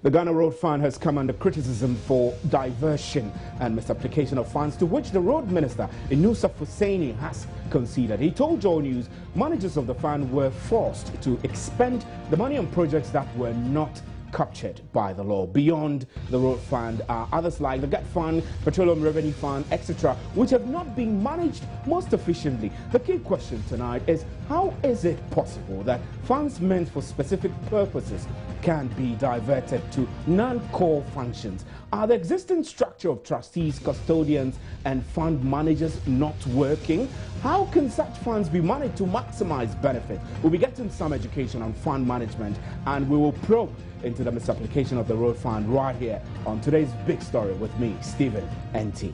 The Ghana Road Fund has come under criticism for diversion and misapplication of funds, to which the Road Minister, Misapplying Asare, has conceded. He told Joy News managers of the fund were forced to expend the money on projects that were not captured by the law. Beyond the Road Fund are others like the GET Fund, Petroleum Revenue Fund, etc., which have not been managed most efficiently. The key question tonight is, how is it possible that funds meant for specific purposes can be diverted to non-core functions? Are the existing structure of trustees, custodians, and fund managers not working? How can such funds be managed to maximize benefit? We'll be getting some education on fund management, and we will probe into the misapplication of the Road Fund right here on today's big story with me, Stephen NT.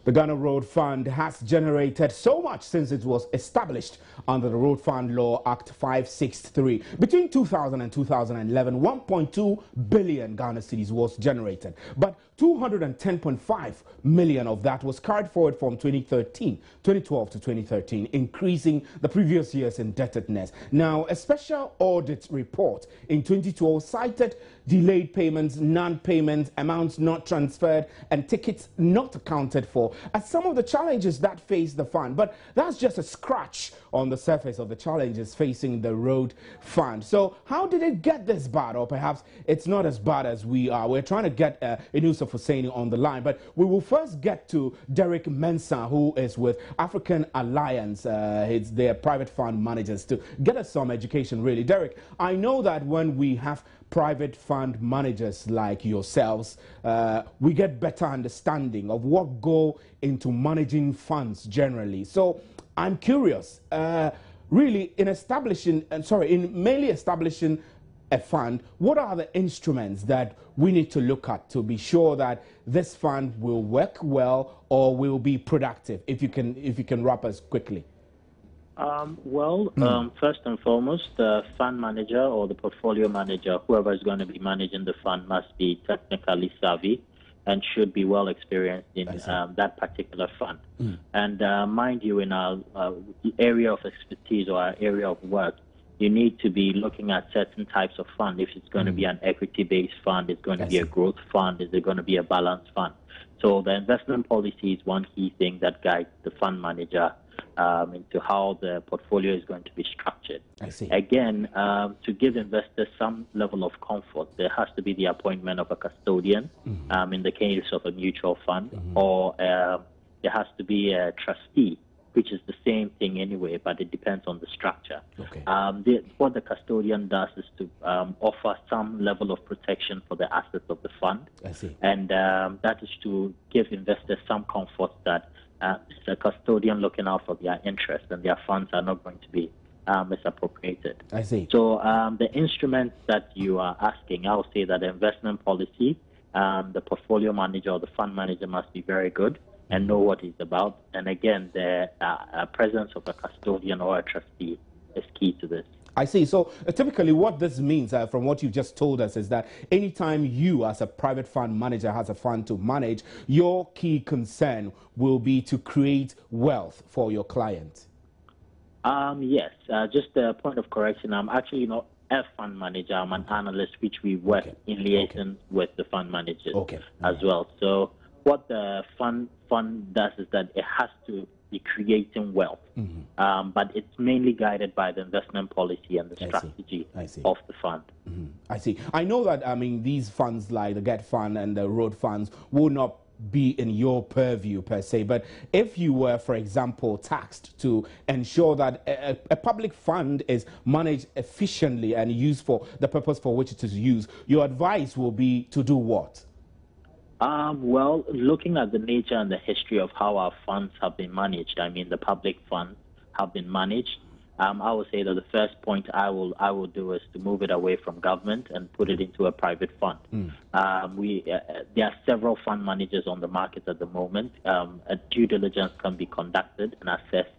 The Ghana Road Fund has generated so much since it was established under the Road Fund Law Act 563. Between 2000 and 2011, 1.2 billion Ghana cedis was generated, but 210.5 million of that was carried forward from 2012 to 2013, increasing the previous year's indebtedness. Now, a special audit report in 2012 cited delayed payments, non-payments, amounts not transferred, and tickets not accounted for as some of the challenges that face the fund. But that's just a scratch on the surface of the challenges facing the Road Fund. So how did it get this bad? Or perhaps it's not as bad as we are. We're trying to get Misapplying Asare on the line, but we will first get to Derek Mensah, who is with African Alliance. It's their private fund managers, to get us some education, really. Derek, I know that when we have private fund managers like yourselves, we get better understanding of what go into managing funds generally. So I'm curious, really, in mainly establishing a fund, what are the instruments that we need to look at to be sure that this fund will work well or will be productive? If you can wrap us quickly. First and foremost, the fund manager or the portfolio manager, whoever is going to be managing the fund, must be technically savvy and should be well experienced in that particular fund. And mind you, in our area of expertise or our area of work, you need to be looking at certain types of fund. If it's going to be an equity-based fund, it's going to be a growth fund, is it going to be a balanced fund? So the investment policy is one key thing that guides the fund manager into how the portfolio is going to be structured. I see. Again, to give investors some level of comfort, there has to be the appointment of a custodian in the case of a mutual fund, or there has to be a trustee, which is the same thing anyway, but it depends on the structure. Okay. What the custodian does is to offer some level of protection for the assets of the fund. I see. And that is to give investors some comfort that it's a custodian looking out for their interests and their funds are not going to be misappropriated. I see. So the instruments that you are asking, I would say that the investment policy, the portfolio manager or the fund manager must be very good and know what it's about. And again, the presence of a custodian or a trustee is key to this. I see. So typically what this means, from what you've just told us, is that anytime you as a private fund manager has a fund to manage, your key concern will be to create wealth for your client. Yes. Just a point of correction, I'm actually not a fund manager. I'm an analyst, which we work in liaison with the fund managers as well. So what the fund does is that it has to be creating wealth, but it's mainly guided by the investment policy and the strategy of the fund. I see. I know that, these funds like the GET Fund and the Road Funds will not be in your purview per se, but if you were, for example, tasked to ensure that a public fund is managed efficiently and used for the purpose for which it is used, your advice will be to do what? Looking at the nature and the history of how our funds have been managed, the public funds have been managed. I would say that the first point I will do is to move it away from government and put it into a private fund. There are several fund managers on the market at the moment. A due diligence can be conducted and assessed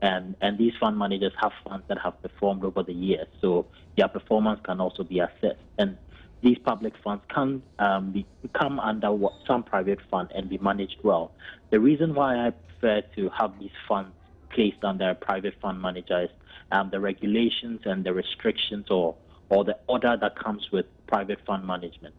And these fund managers have funds that have performed over the years, so their performance can also be assessed. And these public funds can come under some private fund and be managed well. The reason why I prefer to have these funds placed under a private fund manager is the regulations and the restrictions or the order that comes with private fund management.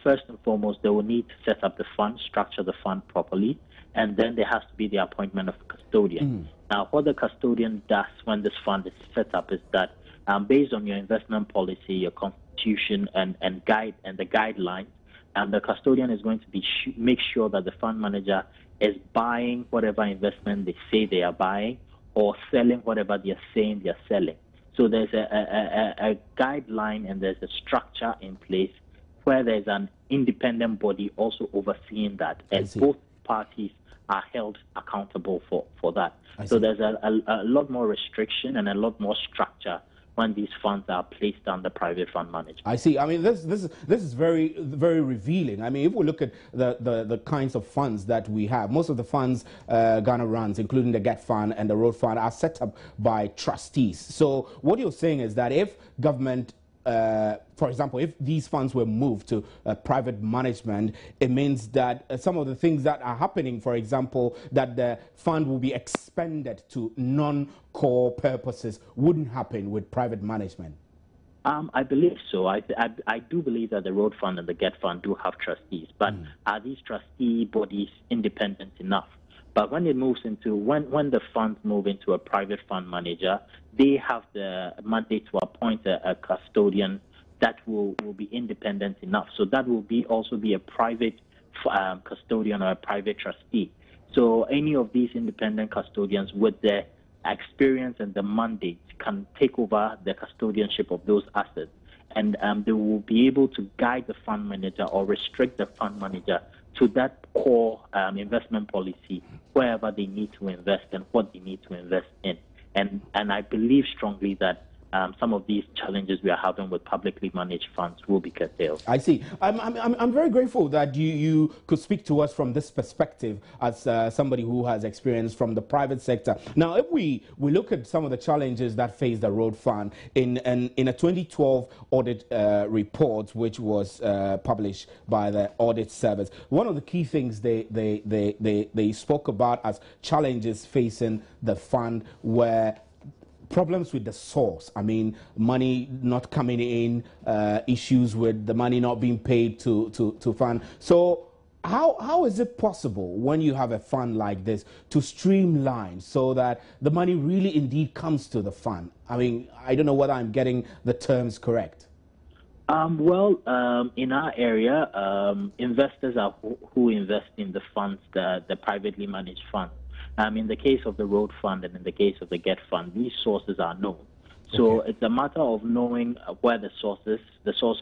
First and foremost, they will need to set up the fund, structure the fund properly, and then there has to be the appointment of a custodian. Now, what the custodian does when this fund is set up is that based on your investment policy, your constitution, and the guidelines, the custodian is going to make sure that the fund manager is buying whatever investment they say they are buying or selling whatever they are saying they are selling. So there's a guideline and there's a structure in place where there's an independent body also overseeing that, and both parties are held accountable for that. So there's a lot more restriction and a lot more structure when these funds are placed under private fund management. I see. I mean, this is very, very revealing. I mean, if we look at the kinds of funds that we have, most of the funds Ghana runs, including the GET Fund and the Road Fund, are set up by trustees. So what you're saying is that if government for example, if these funds were moved to private management, it means that some of the things that are happening, for example, that the fund will be expended to non-core purposes, wouldn't happen with private management. I believe so. I do believe that the Road Fund and the GET Fund do have trustees, but are these trustee bodies independent enough? But when it moves into, when the funds move into a private fund manager, they have the mandate to appoint a custodian that will be independent enough. So that will also be a private custodian or a private trustee. So any of these independent custodians with their experience and the mandate can take over the custodianship of those assets. And they will be able to guide the fund manager or restrict the fund manager to that core investment policy wherever they need to invest and what they need to invest in. And I believe strongly that some of these challenges we are having with publicly managed funds will be curtailed. I see. I'm very grateful that you could speak to us from this perspective as somebody who has experience from the private sector. Now, if we look at some of the challenges that face the Road Fund in a 2012 audit report, which was published by the Audit Service, one of the key things they spoke about as challenges facing the fund were problems with the source. I mean, money not coming in, issues with the money not being paid to fund. So how is it possible when you have a fund like this to streamline so that the money really indeed comes to the fund? I mean, I don't know whether I'm getting the terms correct. In our area, investors are who invest in the funds, the privately managed funds. In the case of the Road Fund and in the case of the GET Fund, these sources are known. So it's a matter of knowing where the source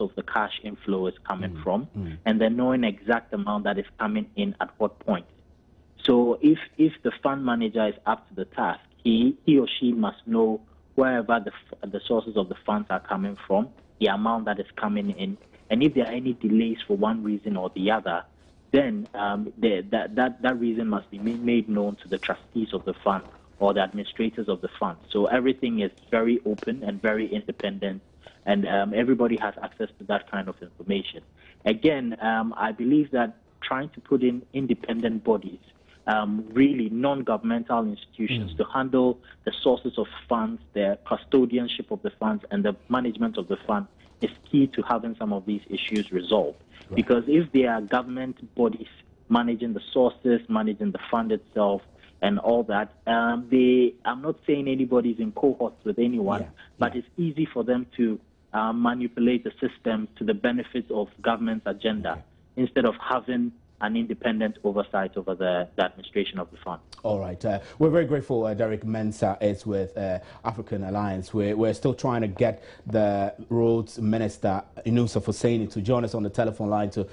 of the cash inflow is coming from, and then knowing exact amount that is coming in at what point. So if the fund manager is up to the task, he or she must know wherever the sources of the funds are coming from, the amount that is coming in, and if there are any delays for one reason or the other, then that reason must be made known to the trustees of the fund or the administrators of the fund. So everything is very open and very independent, and everybody has access to that kind of information. Again, I believe that trying to put in independent bodies, really non-governmental institutions to handle the sources of funds, the custodianship of the funds, and the management of the fund is key to having some of these issues resolved. Right. Because if there are government bodies managing the sources, managing the fund itself, and all that, I'm not saying anybody's in cohorts with anyone, but it's easy for them to manipulate the system to the benefits of government's agenda instead of having an independent oversight over the administration of the fund. All right. We're very grateful. Derek Mensah is with African Alliance. We're still trying to get the Roads Minister, Inusa Hussaini, to join us on the telephone line to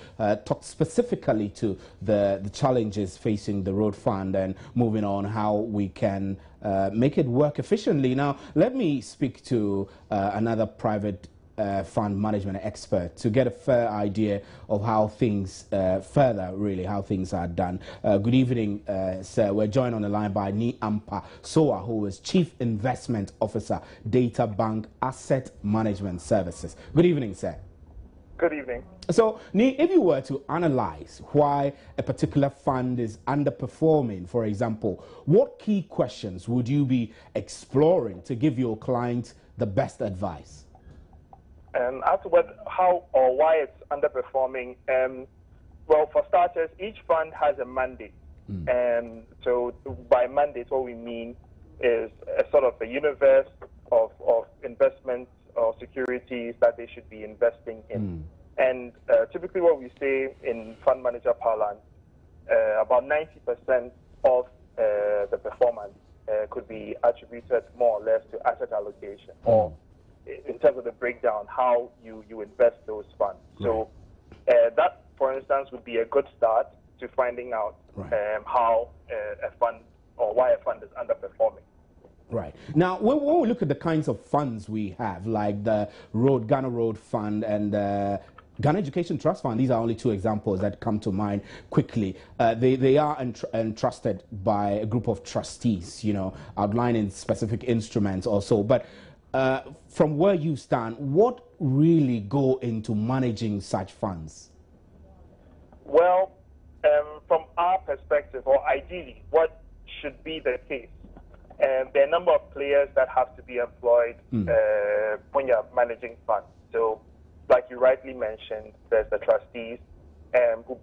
talk specifically to the challenges facing the Road Fund and moving on how we can make it work efficiently. Now, let me speak to another private fund management expert to get a fair idea of how things how things are done. Good evening, sir. We're joined on the line by Misapplying Soa, who is Chief Investment Officer, Data Bank Asset Management Services. Good evening, sir. Good evening. So, if you were to analyze why a particular fund is underperforming, for example, what key questions would you be exploring to give your client the best advice? As to how or why it's underperforming, well, for starters, each fund has a mandate. And so by mandate, what we mean is a sort of a universe of investments or securities that they should be investing in. And typically what we say in fund manager parlance, about 90% of the performance could be attributed more or less to asset allocation, or in terms of the breakdown, how you invest those funds. So that, for instance, would be a good start to finding out how a fund or why a fund is underperforming. Right. Now, when we look at the kinds of funds we have, like the Ghana Road Fund and Ghana Education Trust Fund, these are only two examples that come to mind quickly. They are entrusted by a group of trustees, outlining specific instruments or so. But from where you stand, what really go into managing such funds? Well, from our perspective, or ideally, what should be the case, there are a number of players that have to be employed when you're managing funds. So, like you rightly mentioned, there's the trustees who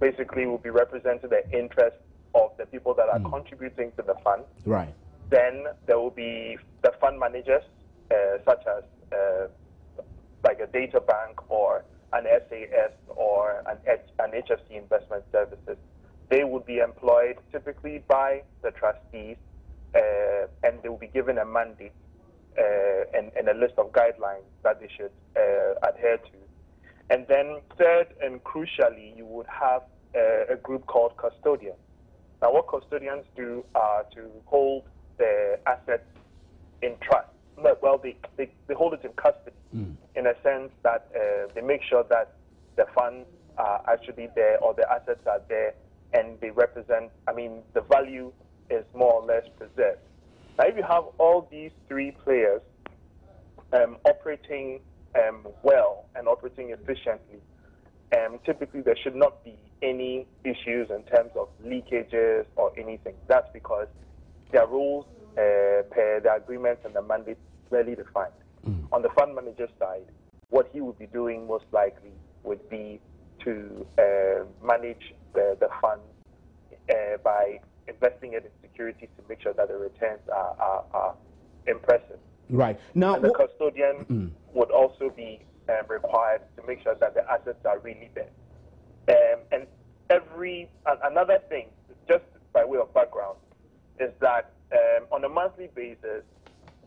basically will be representing the interests of the people that are contributing to the fund. Right. Then there will be the fund managers, such as like a data bank or an SAS or an HFC Investment Services. They would be employed typically by the trustees, and they will be given a mandate and a list of guidelines that they should adhere to. And then third and crucially, you would have a group called custodians. Now, what custodians do are to hold the assets in trust. Well, they hold it in custody in a sense that they make sure that the funds are actually there, or the assets are there, and they represent, the value is more or less preserved. Now, if you have all these three players operating well and operating efficiently, typically there should not be any issues in terms of leakages or anything. That's because their roles per the agreements and the mandates clearly defined. On the fund manager side, what he would be doing most likely would be to manage the fund by investing it in securities to make sure that the returns are impressive. Right. Now, and the custodian would also be required to make sure that the assets are really there. And another thing, just by way of background, is that on a monthly basis,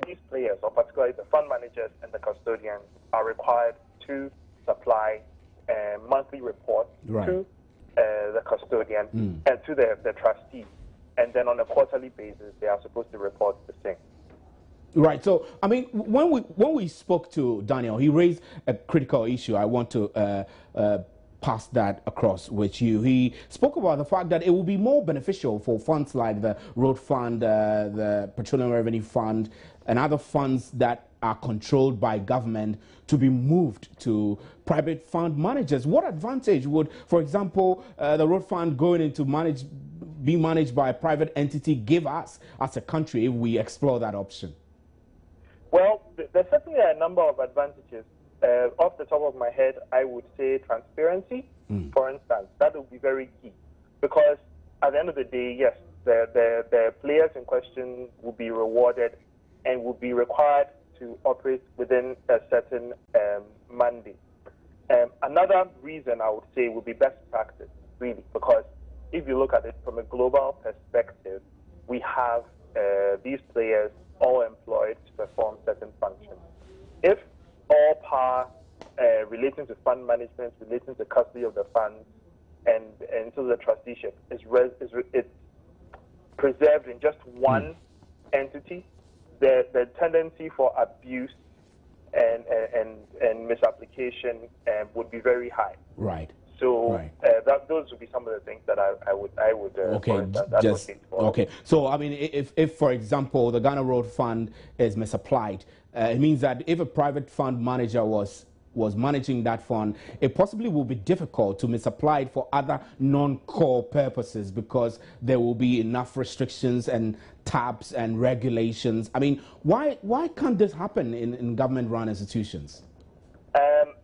these players, or particularly the fund managers and the custodians, are required to supply monthly reports to the custodian and to the trustee. And then on a quarterly basis, they are supposed to report the same. Right. So, when we spoke to Daniel, he raised a critical issue. I want to pass that across with you. He spoke about the fact that it will be more beneficial for funds like the Road Fund, the Petroleum Revenue Fund, and other funds that are controlled by government to be moved to private fund managers. What advantage would, for example, the Road Fund going into be managed by a private entity give us as a country if we explore that option? Well, there's certainly a number of advantages. Off the top of my head, I would say transparency, for instance. That would be very key, because at the end of the day, yes, the players in question will be rewarded and will be required to operate within a certain mandate. Another reason I would say would be best practice, really, because if you look at it from a global perspective, we have these players all employed to perform certain functions. If all power relating to fund management, relating to custody of the funds, and to the trusteeship is preserved in just one entity, the tendency for abuse and and misapplication would be very high. Right. So those would be some of the things that I would advocate for. Okay. So I mean, if for example the Ghana Road Fund is misapplied, it means that if a private fund manager was managing that fund, it possibly will be difficult to misapply it for other non-core purposes because there will be enough restrictions and tabs and regulations. I mean, why can't this happen in government-run institutions?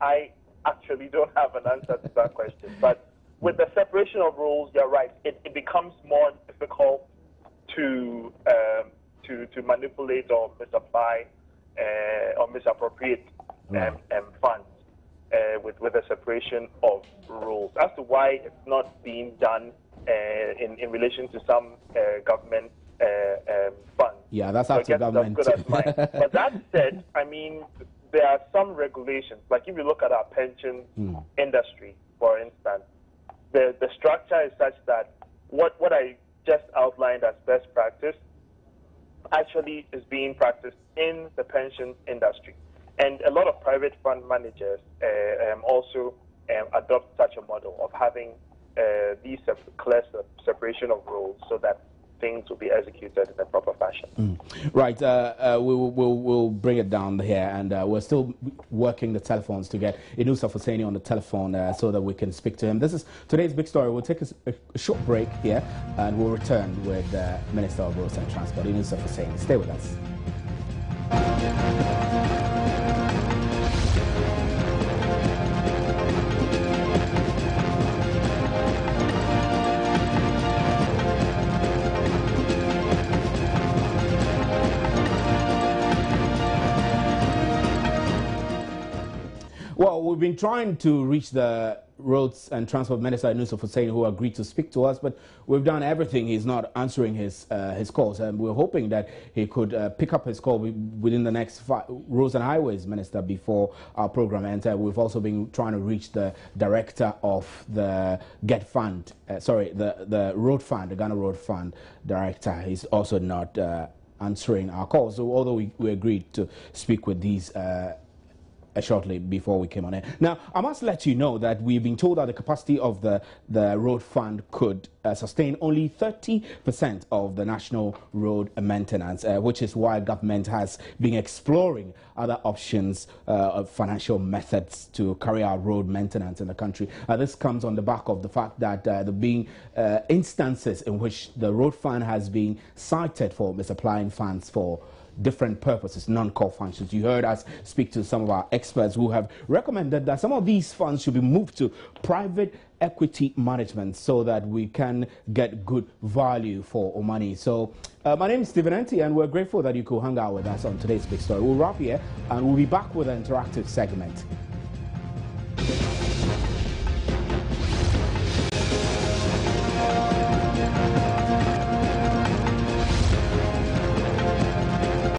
I actually don't have an answer to that question. But with the separation of roles, you're right. It becomes more difficult to manipulate or misapply or misappropriate funds with a separation of roles. As to why it's not being done in relation to some government funds. Yeah, that's up to government. That's good as mine. But that said, I mean, there are some regulations. Like if you look at our pension industry, for instance, the structure is such that what I just outlined as best practice actually is being practiced in the pensions industry. And a lot of private fund managers also adopt such a model of having these clear separation of roles so that things will be executed in a proper fashion. Right. We'll bring it down here, and we're still working the telephones to get Inusa Fuseni on the telephone so that we can speak to him. This is today's big story. We'll take a short break here, and we'll return with Minister of Roads and Transport, Inusa Fuseni. Stay with us. Well, we've been trying to reach the Roads and Transport Minister, Inusa Fuseni, who agreed to speak to us, but we've done everything. He's not answering his calls, and we're hoping that he could pick up his call within the next Roads and Highways Minister before our program ends. We've also been trying to reach the director of the the Road Fund, the Ghana Road Fund director. He's also not answering our calls. So although we agreed to speak with these shortly before we came on air. Now, I must let you know that we've been told that the capacity of the road fund could sustain only 30% of the national road maintenance, which is why government has been exploring other options of financial methods to carry out road maintenance in the country. This comes on the back of the fact that there have been instances in which the road fund has been cited for misapplying funds for different purposes, non-core functions. You heard us speak to some of our experts who have recommended that some of these funds should be moved to private equity management so that we can get good value for our money. So my name is Stephen Enti, and we're grateful that you could hang out with us on today's big story. We'll wrap here and we'll be back with an interactive segment.